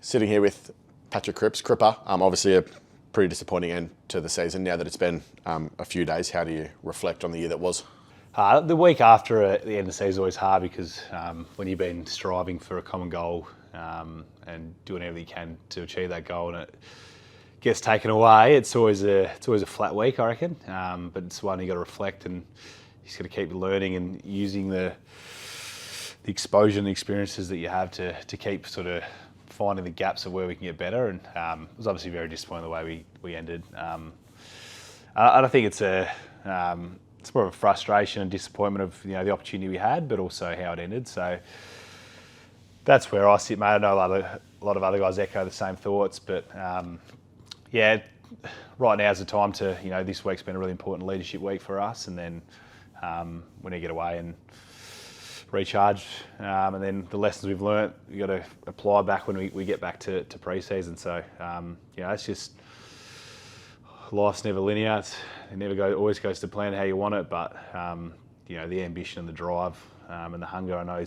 Sitting here with Patrick Cripps. Cripper, obviously a pretty disappointing end to the season. Now that it's been a few days, how do you reflect on the year that was? The week after the end of the season is always hard because when you've been striving for a common goal and doing everything you can to achieve that goal and it gets taken away, it's always a flat week, I reckon. But it's one you got to reflect and you just got to keep learning and using the exposure and the experiences that you have to keep sort of finding the gaps of where we can get better. And it was obviously very disappointing the way we ended. I think it's more of a frustration and disappointment of the opportunity we had, but also how it ended. So that's where I sit, mate. I know a lot of other guys echo the same thoughts, but right now is the time to this week's been a really important leadership week for us, and then we need to get away and recharge, and then the lessons we've learnt we got to apply back when we get back to pre-season. So it's just life's never linear. It always goes to plan how you want it, but the ambition and the drive and the hunger I know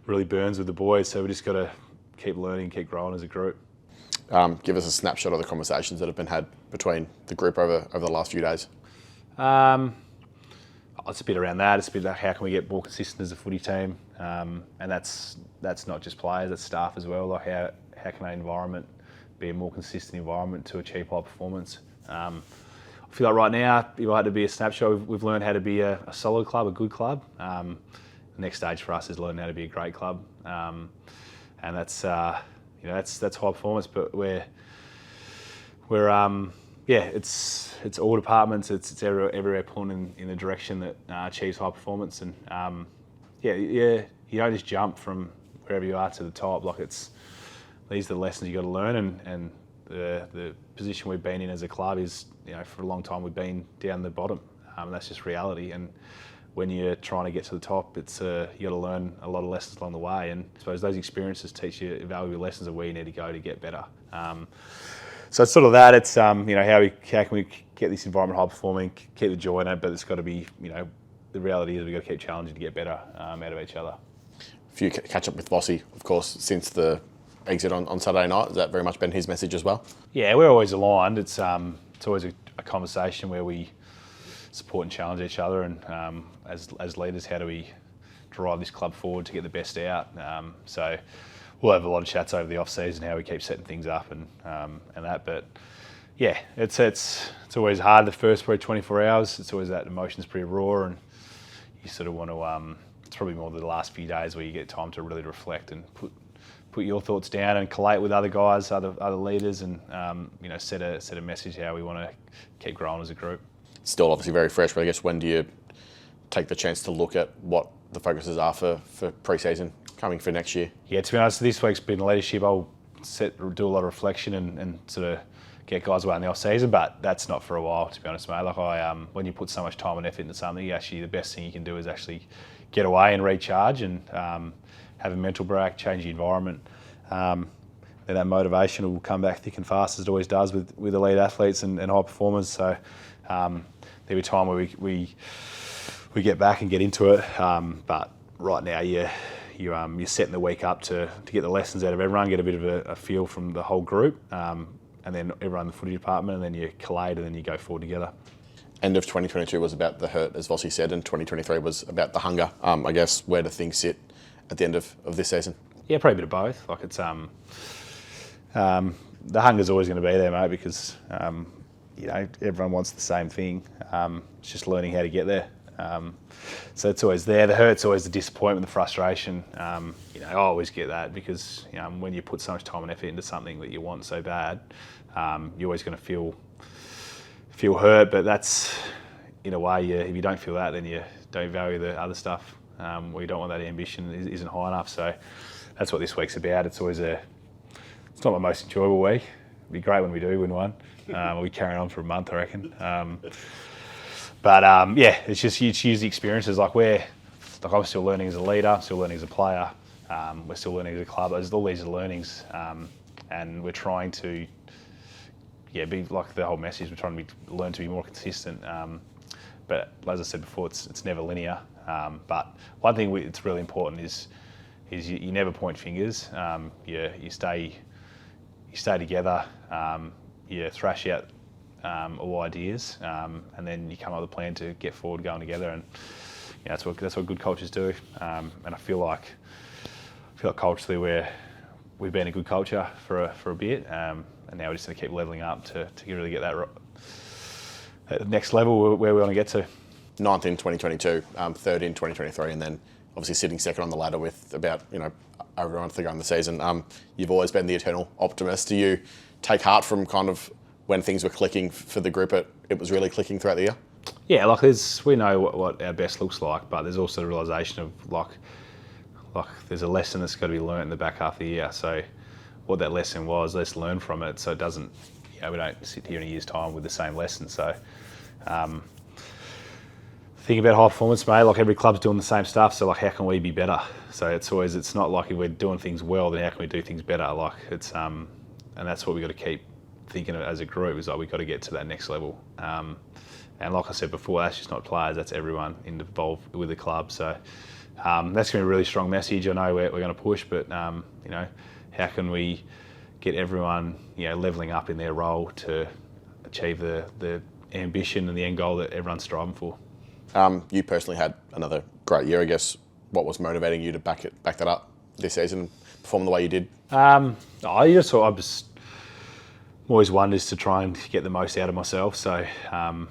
really burns with the boys. So we just got to keep learning, keep growing as a group. Give us a snapshot of the conversations that have been had between the group over the last few days. It's a bit around that. It's a bit like how can we get more consistent as a footy team, and that's not just players, that's staff as well. Like how can our environment be a more consistent environment to achieve high performance? I feel like right now, if I had to be a snapshot, we've learned how to be a solid club, a good club. The next stage for us is learning how to be a great club, and that's high performance. But it's all departments. It's everywhere pulling in the direction that achieves high performance. And you don't just jump from wherever you are to the top. Like these are the lessons you got to learn. And the position we've been in as a club is for a long time we've been down the bottom. And that's just reality. And when you're trying to get to the top, it's you got to learn a lot of lessons along the way. And I suppose those experiences teach you valuable lessons of where you need to go to get better. So it's sort of that. It's how can we get this environment high performing, keep the joy in it, but it's got to be the reality is we've got to keep challenging to get better out of each other. A few catch up with Vossi, of course, since the exit on Saturday night. Has that very much been his message as well? Yeah, we're always aligned. It's always a conversation where we support and challenge each other, and as leaders, how do we drive this club forward to get the best out? So we'll have a lot of chats over the off-season, how we keep setting things up and that. But yeah, it's always hard the first 24 hours. It's always that emotion's pretty raw, and you sort of want to. It's probably more the last few days where you get time to really reflect and put your thoughts down and collate with other guys, other leaders, and set a message how we want to keep growing as a group. It's still obviously very fresh, but I guess when do you take the chance to look at what the focuses are for pre-season coming for next year? Yeah, to be honest, this week's been leadership. I'll do a lot of reflection and sort of get guys away in the off-season, but that's not for a while, to be honest, mate. Like when you put so much time and effort into something, actually the best thing you can do is actually get away and recharge and have a mental break, change the environment. Then that motivation will come back thick and fast, as it always does with elite athletes and high performers. So there'll be a time where we get back and get into it. But right now, you're setting the week up to get the lessons out of everyone, get a bit of a feel from the whole group, and then everyone in the footy department, and then you collate and then you go forward together. End of 2022 was about the hurt, as Vossi said, and 2023 was about the hunger. I guess, where do things sit at the end of this season? Yeah, probably a bit of both. Like it's the hunger's always going to be there, mate, because everyone wants the same thing. It's just learning how to get there. So it's always there. The hurt's always the disappointment, the frustration. I always get that because when you put so much time and effort into something that you want so bad, you're always going to feel hurt. But that's, in a way, if you don't feel that, then you don't value the other stuff. Where you don't want that ambition isn't high enough. So that's what this week's about. It's always it's not my most enjoyable week. It'd be great when we do win one. We'll be carrying on for a month, I reckon. But it's just you choose the experiences. I'm still learning as a leader, still learning as a player. We're still learning as a club. There's all these learnings, and we're trying to, be like the whole message. We're trying to learn to be more consistent. But as I said before, it's never linear. But one thing it's really important is is you never point fingers. You stay together. You thrash out all ideas, and then you come up with a plan to get forward, going together, and that's what good cultures do. And I feel like culturally we've been a good culture for a bit, and now we're just going to keep leveling up to really get that next level where we want to get to. 9th in 2022, 3rd in 2023, and then obviously sitting second on the ladder with about over a month to go in the season. You've always been the eternal optimist. Do you take heart from kind of when things were clicking for the group? It was really clicking throughout the year? Yeah, we know what our best looks like, but there's also the realisation of like there's a lesson that's got to be learnt in the back half of the year. So what that lesson was, let's learn from it, so it doesn't, we don't sit here in a year's time with the same lesson. So think about high performance, mate. Like every club's doing the same stuff, so like how can we be better? So it's not like if we're doing things well, then how can we do things better? Like it's and that's what we got to keep thinking of as a group, is like we've got to get to that next level. And like I said before, that's just not players, that's everyone involved with the club. So that's going to be a really strong message. I know we're going to push, but how can we get everyone levelling up in their role to achieve the ambition and the end goal that everyone's striving for? You personally had another great year, I guess. What was motivating you to back that up this season and perform the way you did? I'm always one is to try and get the most out of myself. So a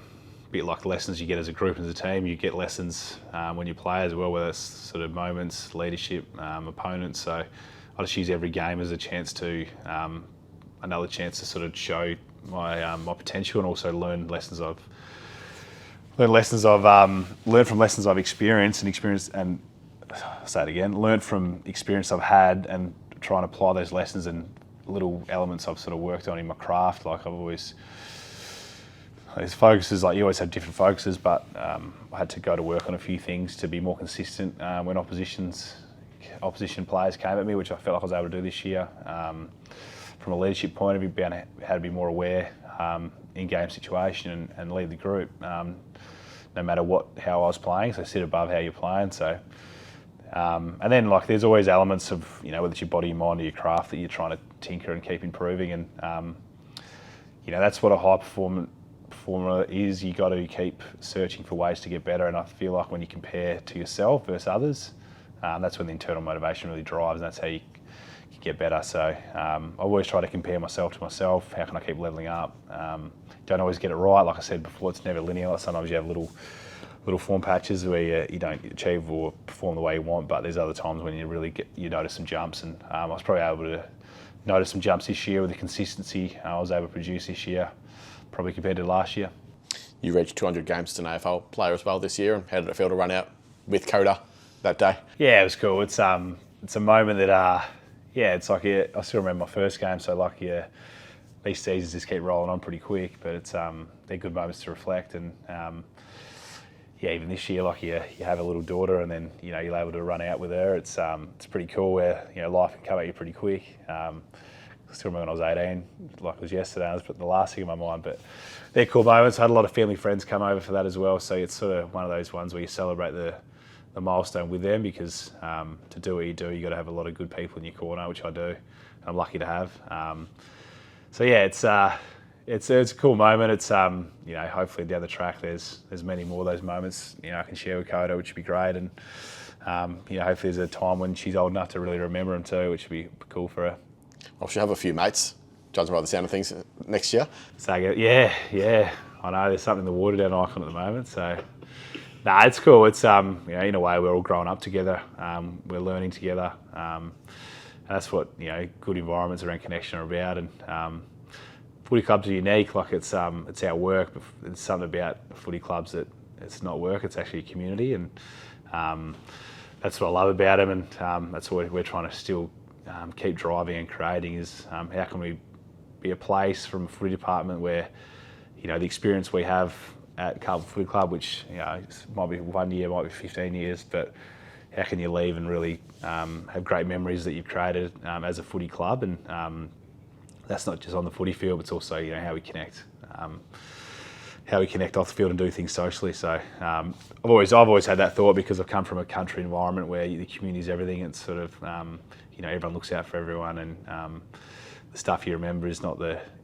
bit like the lessons you get as a group and as a team, you get lessons when you play as well, whether it's sort of moments, leadership, opponents. So I just use every game as a chance to another chance to sort of show my potential, and also learn from lessons I've experienced, and I'll say it again, learn from experience I've had, and try and apply those lessons and little elements I've sort of worked on in my craft. Like there's focuses, like you always have different focuses, but I had to go to work on a few things to be more consistent when opposition players came at me, which I felt like I was able to do this year. From a leadership point of view, how to be more aware in game situation and lead the group, no matter how I was playing. So sit above how you're playing. So and then there's always elements of whether it's your body, your mind, or your craft that you're trying to tinker and keep improving. And that's what a high performer is. You got to keep searching for ways to get better. And I feel like when you compare to yourself versus others, that's when the internal motivation really drives, and that's how you get better. So I always try to compare myself to myself. How can I keep leveling up? Don't always get it right. Like I said before, it's never linear. Sometimes you have little form patches where you don't achieve or perform the way you want, but there's other times when you notice some jumps. And I was probably able to notice some jumps this year with the consistency I was able to produce this year, probably compared to last year. You reached 200 games as an AFL player as well this year, and how did it feel to run out with Coda that day? Yeah, it was cool. It's a moment that it's like I still remember my first game. So these seasons just keep rolling on pretty quick, but they're good moments to reflect. And even this year, you have a little daughter, and then you're able to run out with her. It's pretty cool where life can come at you pretty quick. I still remember when I was 18, like it was yesterday. I was putting the last thing in my mind, but they're cool moments. I had a lot of family friends come over for that as well. So it's sort of one of those ones where you celebrate the milestone with them, because to do what you do, you got to have a lot of good people in your corner, which I do, and I'm lucky to have. It's a cool moment. It's hopefully down the track there's many more of those moments I can share with Coda, which would be great. And hopefully there's a time when she's old enough to really remember them too, which would be cool for her. Well, she'll have a few mates, judging by the sound of things, next year. So yeah, I know there's something in the water down Icon at the moment. So it's cool. It's in a way we're all growing up together. We're learning together. That's what good environments around connection are about. And footy clubs are unique. Like it's our work, but there's something about footy clubs that it's not work. It's actually a community, and that's what I love about them. And that's what we're trying to still keep driving and creating. Is how can we be a place from a footy department where the experience we have at Carlton Footy Club, which might be 1 year, might be 15 years, but how can you leave and really have great memories that you've created as a footy club? And that's not just on the footy field, but it's also how we connect how we connect off the field and do things socially. So I've always had that thought because I've come from a country environment where the community is everything. It's sort of everyone looks out for everyone, and the stuff you remember is not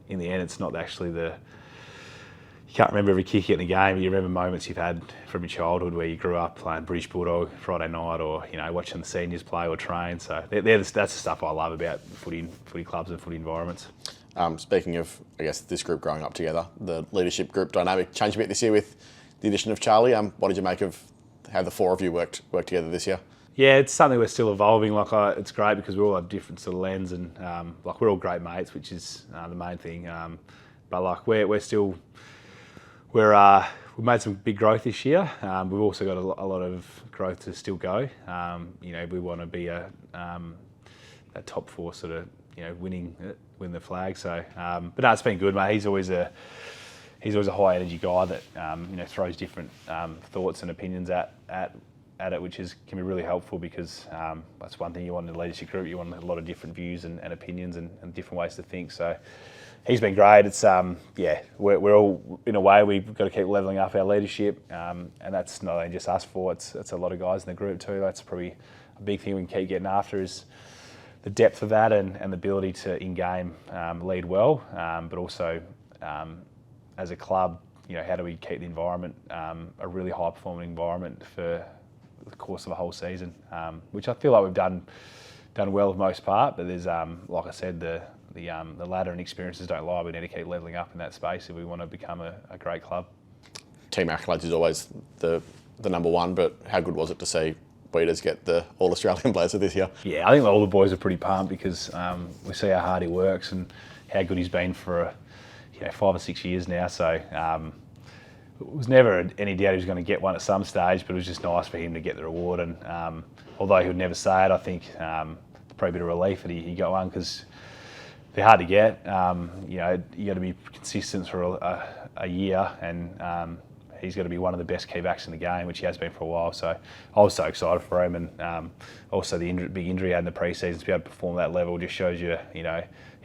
in the end, it's not actually you can't remember every kick in the game, but you remember moments you've had from your childhood where you grew up playing British Bulldog Friday night, or watching the seniors play or train. So that's the stuff I love about footy clubs and footy environments. Speaking of, I guess, this group growing up together, the leadership group dynamic changed a bit this year with the addition of Charlie. What did you make of how the four of you worked together this year? Yeah, it's something we're still evolving. It's great because we all have different sort of lens, and we're all great mates, which is the main thing. But we've made some big growth this year. We've also got a lot of growth to still go. We want to be a top four sort of win the flag. So, but no, it's been good, mate. He's always a high energy guy that throws different thoughts and opinions at it, which can be really helpful because that's one thing you want in a leadership group. You want a lot of different views and opinions and different ways to think. So he's been great. It's we're all, in a way, we've got to keep levelling up our leadership, and that's not only just us four. It's a lot of guys in the group too. That's probably a big thing we can keep getting after is the depth of that and the ability to in game lead well, but also as a club, how do we keep the environment a really high performing environment for the course of a whole season, which I feel like we've done well for the most part. But there's like I said, the ladder and experiences don't lie. We need to keep levelling up in that space if we want to become a great club. Team accolades is always the number one, but how good was it to see Weeders get the All-Australian blazer this year? Yeah, I think all the boys are pretty pumped because we see how hard he works and how good he's been for 5 or 6 years now. So it was never any doubt he was going to get one at some stage, but it was just nice for him to get the reward. And although he would never say it, I think probably a bit of relief that he got one because they're hard to get. You got to be consistent for a year, and he's got to be one of the best key backs in the game, which he has been for a while. So I was so excited for him, and also the big injury he had in the pre-season to be able to perform at that level just shows you,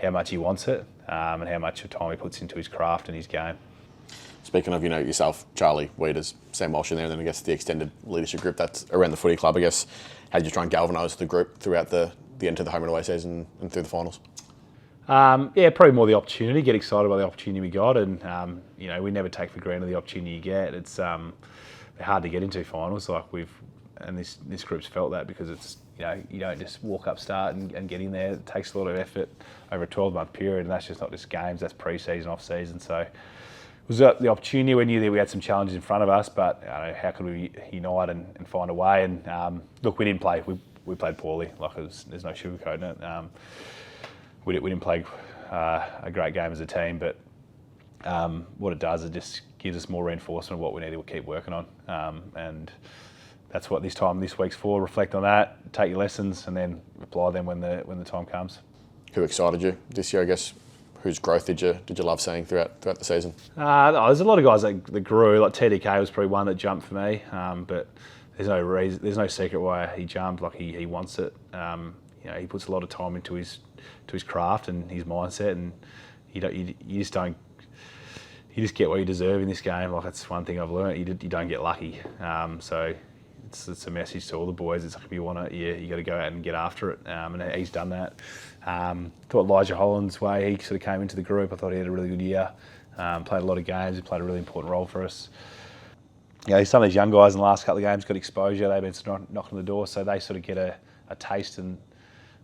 how much he wants it, and how much time he puts into his craft and his game. Speaking of, yourself, Charlie, Weeders, Sam Walsh in there, and then I guess the extended leadership group that's around the footy club, I guess, how did you try and galvanise the group throughout the end of the home and away season and through the finals? Probably more the opportunity, get excited by the opportunity we got, and we never take for granted the opportunity you get. It's they're hard to get into finals, and this group's felt that because it's you don't just walk up, start and get in there. It takes a lot of effort over a 12-month period, and that's just not just games, that's pre-season, off-season. So it was the opportunity. We knew that we had some challenges in front of us, but how could we unite and find a way? And look, we didn't play. We played poorly. There's no sugarcoating it. We didn't play a great game as a team, but what it does, it just gives us more reinforcement of what we need to keep working on, and that's what this week's for. Reflect on that, take your lessons, and then apply them when the time comes. Who excited you this year? I guess whose growth did you love seeing throughout the season? There's a lot of guys that grew. Like TDK was probably one that jumped for me, but there's no reason, there's no secret why he jumped. He wants it. He puts a lot of time into his craft and his mindset, and you just get what you deserve in this game. That's one thing I've learned. You don't get lucky. So it's a message to all the boys. It's if you want it, you got to go out and get after it. And he's done that. Thought Elijah Holland's way, he sort of came into the group. I thought he had a really good year. Played a lot of games. He played a really important role for us. Some of these young guys in the last couple of games got exposure. They've been sort of knocking on the door, so they sort of get a taste and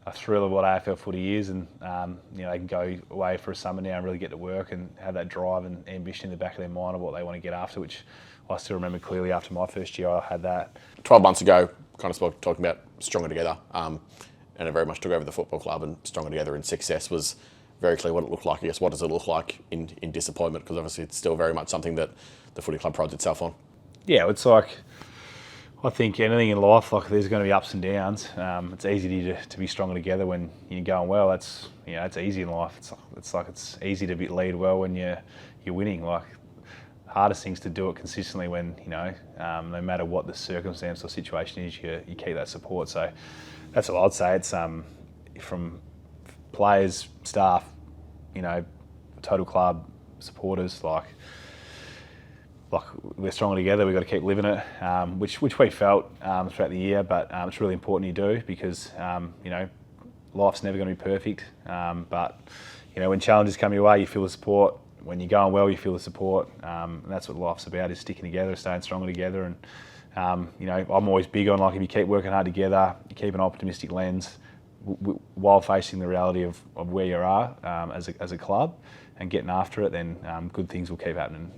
a thrill of what AFL footy is, and they can go away for a summer now and really get to work and have that drive and ambition in the back of their mind of what they want to get after, which I still remember clearly after my first year I had that. 12 months ago, kind of talking about Stronger Together, and it very much took over the football club, and Stronger Together in success was very clear what it looked like. I guess what does it look like in disappointment? Because obviously it's still very much something that the footy club prides itself on. Yeah, it's I think anything in life, there's going to be ups and downs. It's easy to be stronger together when you're going well. It's easy in life. It's easy to lead well when you're winning. Hardest things to do it consistently when no matter what the circumstance or situation is, you keep that support. So that's what I'd say. It's from players, staff, total club supporters. like we're stronger together. We've got to keep living it, which we felt throughout the year. But it's really important you do, because life's never going to be perfect. But when challenges come your way, you feel the support. When you're going well, you feel the support. And that's what life's about: is sticking together, staying stronger together. And I'm always big on, like, if you keep working hard together, you keep an optimistic lens while facing the reality of where you are as a club and getting after it, then good things will keep happening.